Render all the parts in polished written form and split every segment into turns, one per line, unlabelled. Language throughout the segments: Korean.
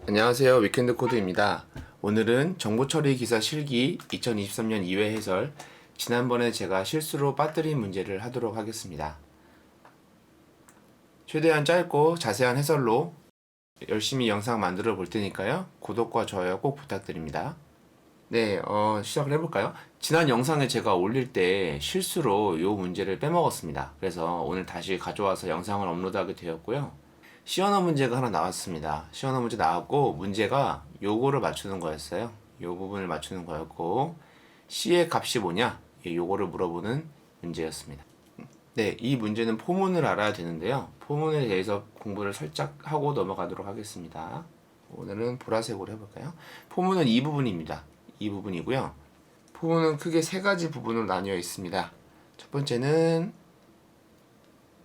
안녕하세요. 위켄드 코드입니다. 오늘은 정보처리 기사 실기 2023년 2회 해설, 지난번에 제가 실수로 빠뜨린 문제를 하도록 하겠습니다. 최대한 짧고 자세한 해설로 열심히 영상 만들어 볼 테니까요. 구독과 좋아요 꼭 부탁드립니다. 네, 시작을 해볼까요? 지난 영상에 제가 올릴 때 실수로 이 문제를 빼먹었습니다. 그래서 오늘 다시 가져와서 영상을 업로드하게 되었고요. 시언어 문제가 하나 나왔습니다. 시언어 문제 나왔고, 문제가 요거를 맞추는 거였어요. 요 부분을 맞추는 거였고, C의 값이 뭐냐? 요거를 물어보는 문제였습니다. 네, 이 문제는 포문을 알아야 되는데요. 포문에 대해서 공부를 살짝 하고 넘어가도록 하겠습니다. 오늘은 보라색으로 해볼까요? 포문은 이 부분입니다. 이 부분이고요. 포문은 크게 세 가지 부분으로 나뉘어 있습니다. 첫 번째는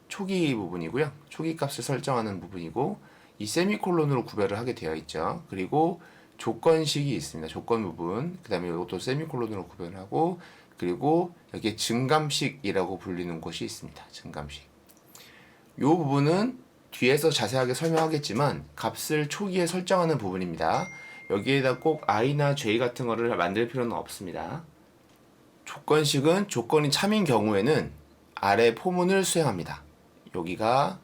초기 부분이고요. 초기 값을 설정하는 부분이고, 이 세미콜론으로 구별을 하게 되어 있죠. 그리고 조건식이 있습니다. 조건 부분. 그 다음에 이것도 세미콜론으로 구별하고, 그리고 여기에 증감식이라고 불리는 것이 있습니다. 증감식. 이 부분은 뒤에서 자세하게 설명하겠지만 값을 초기에 설정하는 부분입니다. 여기에다 꼭 i나 j 같은 거를 만들 필요는 없습니다. 조건식은 조건이 참인 경우에는 아래 포문을 수행합니다. 여기가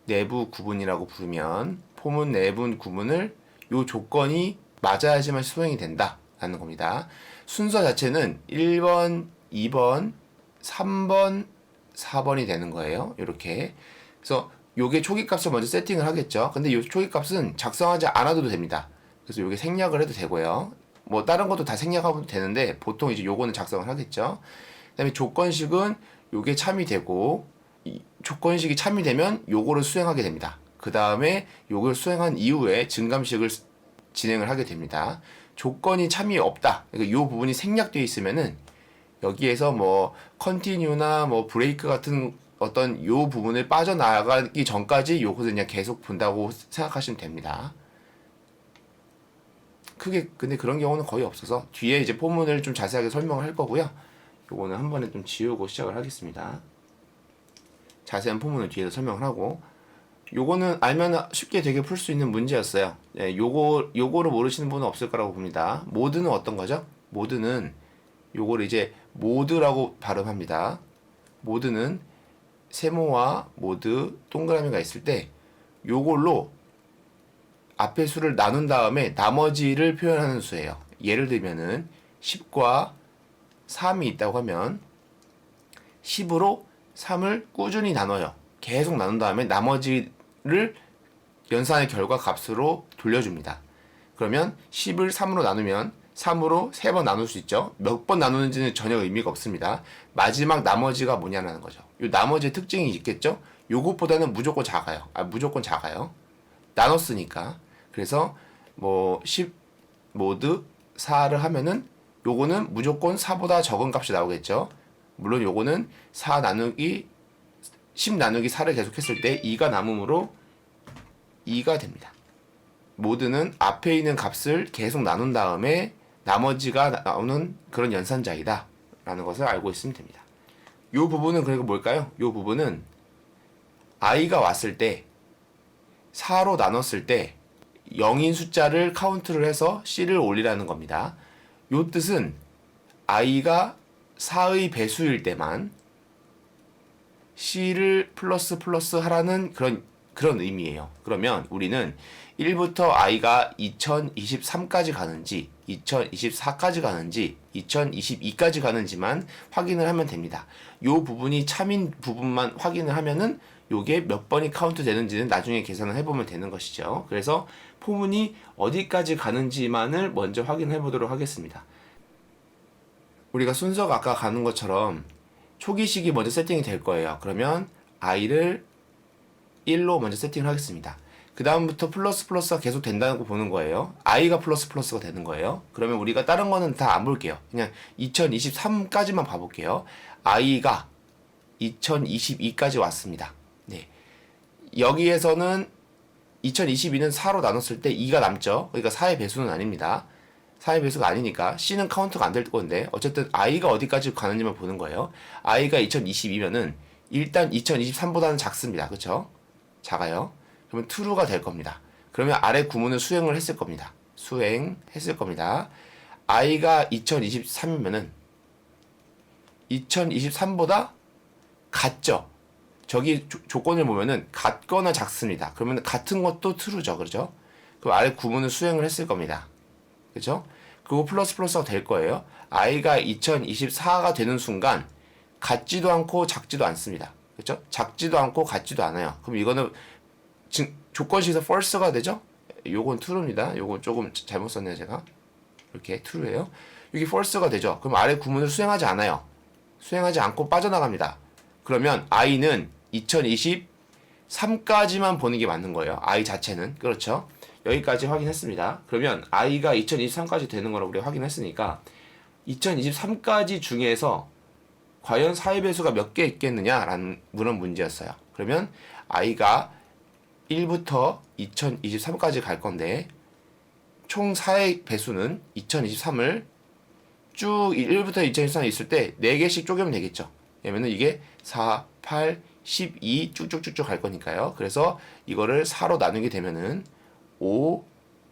내부 구분이라고 부르면 포문 내분 구분을 요 조건이 맞아야지만 수행이 된다 라는 겁니다. 순서 자체는 1번, 2번, 3번, 4번이 되는 거예요. 이렇게. 그래서 요게 초기 값을 먼저 세팅을 하겠죠. 근데 요 초기 값은 작성하지 않아도 됩니다. 그래서 요게 생략을 해도 되고요. 뭐 다른 것도 다 생략하면 되는데 보통 이제 요거는 작성을 하겠죠. 그 다음에 조건식은 요게 참이 되고, 이 조건식이 참이 되면 요거를 수행하게 됩니다. 그 다음에 요걸 수행한 이후에 증감식을 진행을 하게 됩니다. 조건이 참이 없다. 그러니까 요 부분이 생략되어 있으면은 여기에서 뭐 컨티뉴나 뭐 브레이크 같은 어떤 요 부분을 빠져나가기 전까지 요것을 그냥 계속 본다고 생각하시면 됩니다. 크게 근데 그런 경우는 거의 없어서 뒤에 이제 포문을 좀 자세하게 설명을 할 거고요. 요거는 한 번에 좀 지우고 시작을 하겠습니다. 자세한 포문을 뒤에서 설명을 하고, 요거는 알면 쉽게 되게 풀 수 있는 문제였어요. 네, 요거를 모르시는 분은 없을 거라고 봅니다. 모드는 어떤 거죠? 모드는 요거를 이제 모드라고 발음합니다. 모드는 세모와 모드 동그라미가 있을 때 요걸로 앞에 수를 나눈 다음에 나머지를 표현하는 수예요. 예를 들면은 10과 3이 있다고 하면 10으로 3을 꾸준히 나눠요. 계속 나눈 다음에 나머지를 연산의 결과 값으로 돌려줍니다. 그러면 10을 3으로 나누면 3으로 3번 나눌 수 있죠. 몇 번 나누는지는 전혀 의미가 없습니다. 마지막 나머지가 뭐냐라는 거죠. 이 나머지의 특징이 있겠죠. 요것보다는 무조건 작아요. 무조건 작아요. 나눴으니까. 그래서 뭐 10 모드 4를 하면은 요거는 무조건 4보다 적은 값이 나오겠죠. 물론 요거는 4 나누기 10 나누기 4를 계속했을 때 2가 남음으로 2가 됩니다. 모드는 앞에 있는 값을 계속 나눈 다음에 나머지가 나오는 그런 연산자이다 라는 것을 알고 있으면 됩니다. 요 부분은 그리고 뭘까요? 요 부분은 i가 왔을 때 4로 나눴을 때 0인 숫자를 카운트를 해서 C를 올리라는 겁니다. 요 뜻은 i가 4의 배수일 때만 C를 플러스 하라는 그런 의미예요. 그러면 우리는 1부터 i가 2023까지 가는지, 2024까지 가는지, 2022까지 가는지만 확인을 하면 됩니다. 요 부분이 참인 부분만 확인을 하면은 요게 몇 번이 카운트 되는지는 나중에 계산을 해보면 되는 것이죠. 그래서 포문이 어디까지 가는지만을 먼저 확인해 보도록 하겠습니다. 우리가 순서가 아까 가는 것처럼 초기식이 먼저 세팅이 될 거예요. 그러면 i를 1로 먼저 세팅을 하겠습니다. 그 다음부터 플러스가 계속 된다고 보는 거예요. i가 플러스가 되는 거예요. 그러면 우리가 다른 거는 다 안 볼게요. 그냥 2023까지만 봐볼게요. i가 2022까지 왔습니다. 네. 여기에서는 2022는 4로 나눴을 때 2가 남죠. 그러니까 4의 배수는 아닙니다. 4의 배수가 아니니까 C는 카운트가 안 될 건데, 어쨌든 i가 어디까지 가는지만 보는 거예요. i가 2022면은 일단 2023보다는 작습니다. 그쵸? 작아요. 그러면 true가 될 겁니다. 그러면 아래 구문을 수행을 했을 겁니다. 수행했을 겁니다. i가 2023이면은 2023보다 같죠? 저기 조건을 보면은 같거나 작습니다. 그러면 같은 것도 true죠. 그렇죠? 그럼 아래 구문을 수행을 했을 겁니다. 그렇죠? 그리고 플러스가 될 거예요. i가 2024가 되는 순간 같지도 않고 작지도 않습니다. 그렇죠? 작지도 않고 같지도 않아요. 그럼 이거는 조건식에서 false가 되죠? 요건 true입니다. 요건 조금 잘못 썼네요, 제가. 이렇게 true예요. 여기 false가 되죠? 그럼 아래 구문을 수행하지 않아요. 수행하지 않고 빠져나갑니다. 그러면 i는 2023까지만 보는 게 맞는 거예요. i 자체는. 그렇죠? 여기까지 확인했습니다. 그러면 i가 2023까지 되는 거라고 우리가 확인했으니까 2023까지 중에서 과연 사의 배수가 몇 개 있겠느냐라는 그런 문제였어요. 그러면 i가 1부터 2023까지 갈 건데 총 사의 배수는 2023을 쭉 1부터 2023에 있을 때 4개씩 쪼개면 되겠죠. 왜냐면은 이게 4, 8, 12 쭉쭉쭉쭉 갈 거니까요. 그래서 이거를 4로 나누게 되면은 5,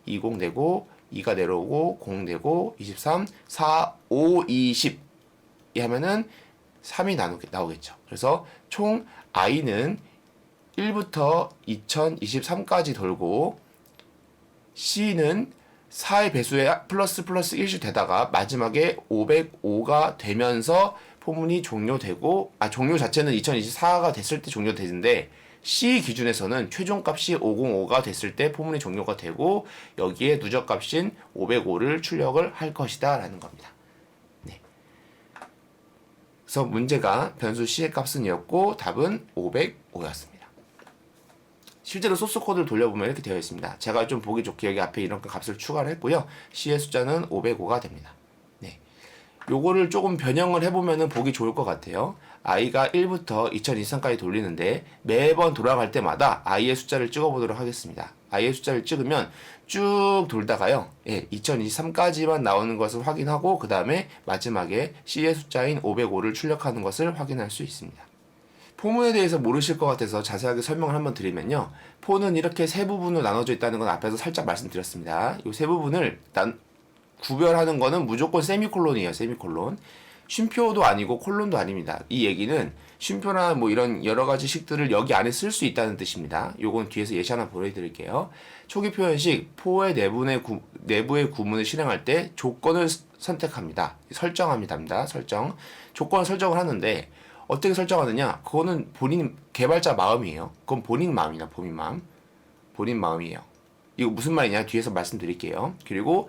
20 되고 2가 내려오고 0 되고 23, 4, 5, 20 이 하면은 3이 나오겠죠. 그래서 총 i는 1부터 2023까지 돌고 c는 4의 배수에 플러스 1씩 되다가 마지막에 505가 되면서 포문이 종료되고 종료 자체는 2024가 됐을 때 종료되는데 C 기준에서는 최종값이 505가 됐을 때 포문이 종료가 되고 여기에 누적값인 505를 출력을 할 것이다 라는 겁니다. 네. 그래서 문제가 변수 C의 값은 이었고 답은 505였습니다. 실제로 소스 코드를 돌려보면 이렇게 되어 있습니다. 제가 좀 보기 좋게 여기 앞에 이런 값을 추가를 했고요. C의 숫자는 505가 됩니다. 네. 요거를 조금 변형을 해보면 보기 좋을 것 같아요. i가 1부터 2023까지 돌리는데 매번 돌아갈 때마다 i의 숫자를 찍어보도록 하겠습니다. i의 숫자를 찍으면 쭉 돌다가요. 2023까지만 나오는 것을 확인하고 그 다음에 마지막에 C의 숫자인 505를 출력하는 것을 확인할 수 있습니다. 포문에 대해서 모르실 것 같아서 자세하게 설명을 한번 드리면요. 포는 이렇게 세 부분으로 나눠져 있다는 건 앞에서 살짝 말씀드렸습니다. 이 세 부분을 구별하는 거는 무조건 세미콜론이에요. 세미콜론. 쉼표도 아니고 콜론도 아닙니다. 이 얘기는 쉼표나 뭐 이런 여러 가지 식들을 여기 안에 쓸 수 있다는 뜻입니다. 요건 뒤에서 예시 하나 보여드릴게요. 초기 표현식 포의 내부의 구문을 실행할 때 조건을 선택합니다. 설정합니다. 설정. 조건을 설정을 하는데 어떻게 설정하느냐? 그거는 본인 개발자 마음이에요. 그건 본인 마음이다. 본인 마음. 본인 마음이에요. 이거 무슨 말이냐? 뒤에서 말씀드릴게요. 그리고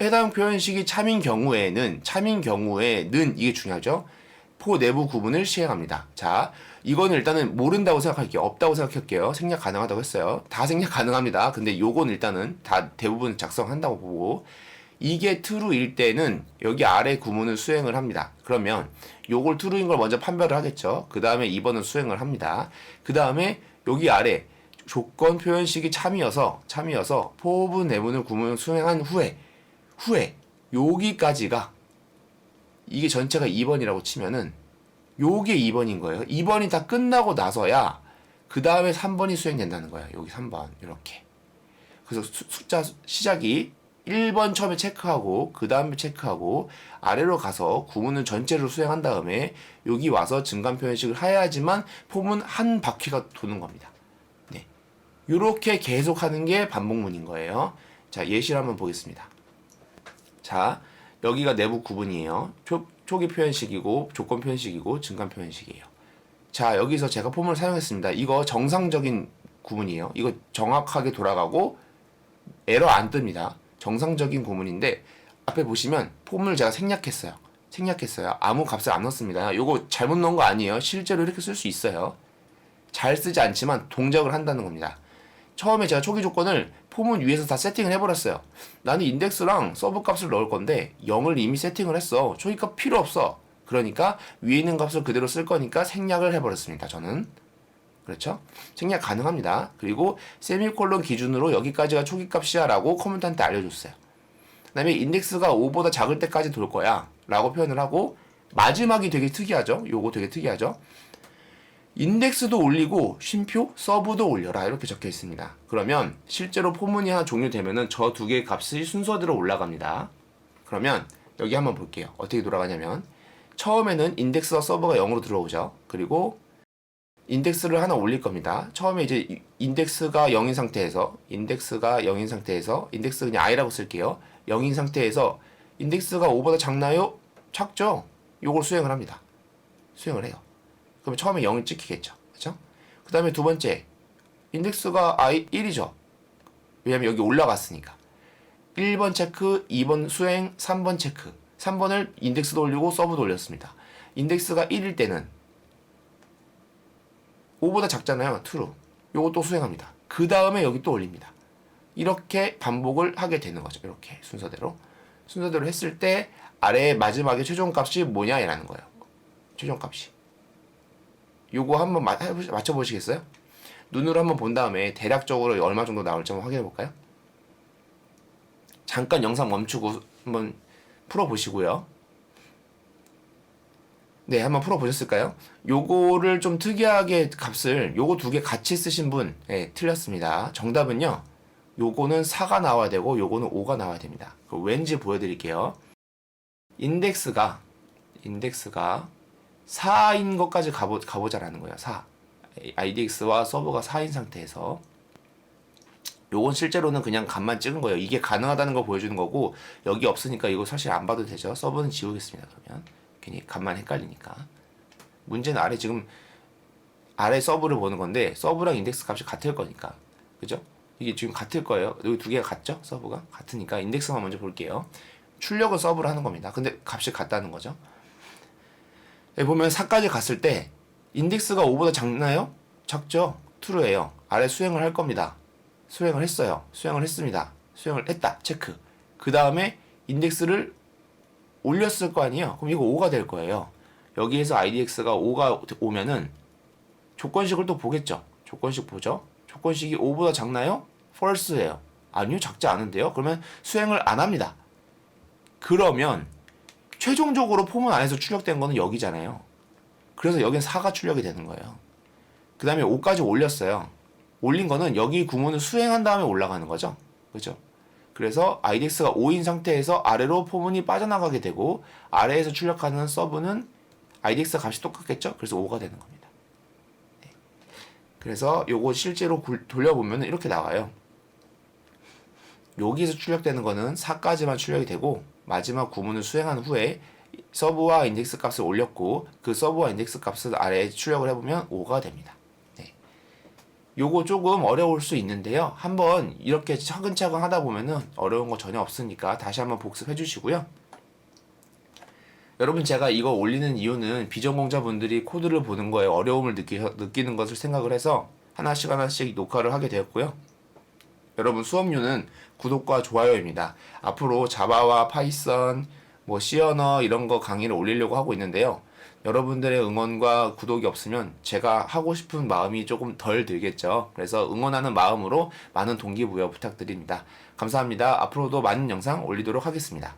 해당 표현식이 참인 경우에는 이게 중요하죠. 포 내부 구문을 시행합니다. 자, 이거는 일단은 모른다고 생각할게요. 없다고 생각할게요. 생략 가능하다고 했어요. 다 생략 가능합니다. 근데 요건 일단은 다 대부분 작성한다고 보고 이게 true일 때는 여기 아래 구문을 수행을 합니다. 그러면 요걸 true인 걸 먼저 판별을 하겠죠. 그 다음에 2번은 수행을 합니다. 그 다음에 여기 아래 조건 표현식이 참이어서 포부 내부는 구문을 수행한 후에 여기까지가 이게 전체가 2번이라고 치면은 요게 2번인 거예요. 2번이 다 끝나고 나서야 그 다음에 3번이 수행된다는 거예요. 여기 3번 이렇게. 그래서 숫자 시작이 1번 처음에 체크하고 그 다음에 체크하고 아래로 가서 구문을 전체로 수행한 다음에 여기 와서 증간 표현식을 해야지만 포문 한 바퀴가 도는 겁니다. 네, 이렇게 계속 하는 게 반복문인 거예요. 자, 예시를 한번 보겠습니다. 자, 여기가 내부 구분이에요. 초기 표현식이고 조건 표현식이고 증간 표현식이에요. 자, 여기서 제가 포문을 사용했습니다. 이거 정상적인 구문이에요. 이거 정확하게 돌아가고 에러 안 뜹니다. 정상적인 구문인데 앞에 보시면 포문을 제가 생략했어요. 아무 값을 안 넣습니다. 요거 잘못 넣은 거 아니에요. 실제로 이렇게 쓸 수 있어요. 잘 쓰지 않지만 동작을 한다는 겁니다. 처음에 제가 초기 조건을 포문 위에서 다 세팅을 해버렸어요. 나는 인덱스랑 서브 값을 넣을 건데 0을 이미 세팅을 했어. 초기 값 필요 없어. 그러니까 위에 있는 값을 그대로 쓸 거니까 생략을 해버렸습니다. 저는. 그렇죠? 생략 가능합니다. 그리고 세미콜론 기준으로 여기까지가 초기 값이야 라고 커맨드한테 알려줬어요. 그 다음에 인덱스가 5보다 작을 때까지 돌 거야 라고 표현을 하고 마지막이 되게 특이하죠? 요거 되게 특이하죠? 인덱스도 올리고 쉼표, 서브도 올려라 이렇게 적혀 있습니다. 그러면 실제로 포문이 하나 종료되면은 저 두 개의 값이 순서대로 올라갑니다. 그러면 여기 한번 볼게요. 어떻게 돌아가냐면 처음에는 인덱스와 서버가 0으로 들어오죠. 그리고 인덱스를 하나 올릴 겁니다. 처음에 이제 인덱스가 0인 상태에서 인덱스 그냥 i라고 쓸게요. 0인 상태에서 인덱스가 5보다 작나요? 작죠? 요걸 수행을 합니다. 수행을 해요. 그럼 처음에 0이 찍히겠죠. 그렇죠? 그 다음에 두 번째 인덱스가 1이죠. 왜냐면 여기 올라갔으니까. 1번 체크, 2번 수행, 3번 체크. 3번을 인덱스도 올리고 서브도 올렸습니다. 인덱스가 1일 때는 5보다 작잖아요. true. 요거 또 수행합니다. 그 다음에 여기 또 올립니다. 이렇게 반복을 하게 되는 거죠. 이렇게 순서대로 했을 때 아래 마지막에 최종값이 뭐냐라는 거예요. 최종값이. 요거 한번 맞춰보시겠어요? 눈으로 한번 본 다음에 대략적으로 얼마 정도 나올지 한번 확인해 볼까요? 잠깐 영상 멈추고 한번 풀어보시고요. 네, 한번 풀어보셨을까요? 요거를 좀 특이하게 값을 요거 두 개 같이 쓰신 분, 네, 틀렸습니다. 정답은요, 요거는 4가 나와야 되고 요거는 5가 나와야 됩니다. 왠지 보여드릴게요. 인덱스가 4인 것까지 가보자라는 거예요. 4. IDX와 서버가 4인 상태에서 요건 실제로는 그냥 값만 찍은 거예요. 이게 가능하다는 거 보여주는 거고, 여기 없으니까 이거 사실 안 봐도 되죠. 서버는 지우겠습니다. 그러면 괜히 값만 헷갈리니까. 문제는 아래 서브를 보는 건데 서브랑 인덱스 값이 같을 거니까, 그죠? 이게 지금 같을 거예요. 여기 두 개가 같죠? 서브가 같으니까 인덱스만 먼저 볼게요. 출력은 서브를 하는 겁니다. 근데 값이 같다는 거죠. 여기 보면 4까지 갔을 때 인덱스가 5보다 작나요? 작죠? true예요. 아래 수행을 할 겁니다. 수행을 했어요. 수행을 했습니다. 수행을 했다. 체크. 그 다음에 인덱스를 올렸을 거 아니에요. 그럼 이거 5가 될 거예요. 여기에서 IDX가 5가 오면은 조건식을 또 보겠죠. 조건식 보죠. 조건식이 5보다 작나요? false예요. 아니요, 작지 않은데요. 그러면 수행을 안 합니다. 그러면 최종적으로 포문 안에서 출력된 거는 여기잖아요. 그래서 여긴 4가 출력이 되는 거예요. 그 다음에 5까지 올렸어요. 올린 거는 여기 구문을 수행한 다음에 올라가는 거죠. 그죠? 그래서 IDX가 5인 상태에서 아래로 포문이 빠져나가게 되고, 아래에서 출력하는 서브는 IDX 값이 똑같겠죠? 그래서 5가 되는 겁니다. 네. 그래서 요거 실제로 돌려보면 이렇게 나와요. 여기서 출력되는 거는 4까지만 출력이 되고, 마지막 구문을 수행한 후에 서브와 인덱스 값을 올렸고, 그 서브와 인덱스 값을 아래에 출력을 해보면 5가 됩니다. 네. 요거 조금 어려울 수 있는데요. 한번 이렇게 차근차근 하다 보면은 어려운 거 전혀 없으니까 다시 한번 복습해 주시고요. 여러분, 제가 이거 올리는 이유는 비전공자분들이 코드를 보는 거에 어려움을 느끼는 것을 생각을 해서 하나씩 녹화를 하게 되었고요. 여러분, 수업료는 구독과 좋아요입니다. 앞으로 자바와 파이썬, C 언어 이런 거 강의를 올리려고 하고 있는데요. 여러분들의 응원과 구독이 없으면 제가 하고 싶은 마음이 조금 덜 들겠죠. 그래서 응원하는 마음으로 많은 동기부여 부탁드립니다. 감사합니다. 앞으로도 많은 영상 올리도록 하겠습니다.